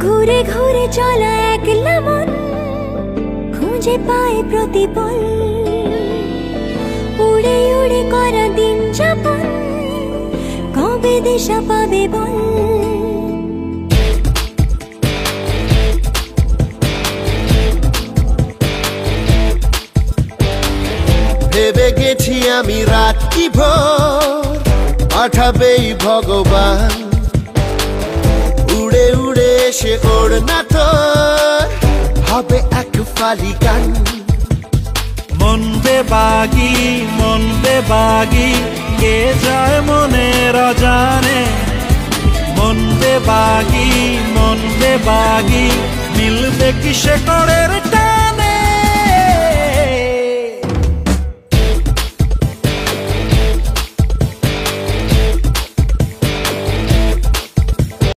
ঘুরে ঘুরে চলা একলা মন খুঁজে পায় প্রতিপল, উড়ে উড়ে করা দিন যাপন কবে দিশা পাবে বল। ভেবে গেছি আমি রাত্রি ভোর পাঠাবেই ভগবান, উড়ে উড়ে এসে ওড়না তোর হবে এক ফালি গান। মন বেবাগি কে যায় মনের অজানে, মন বেবাগি মিলবে কি শেকড়ের টান।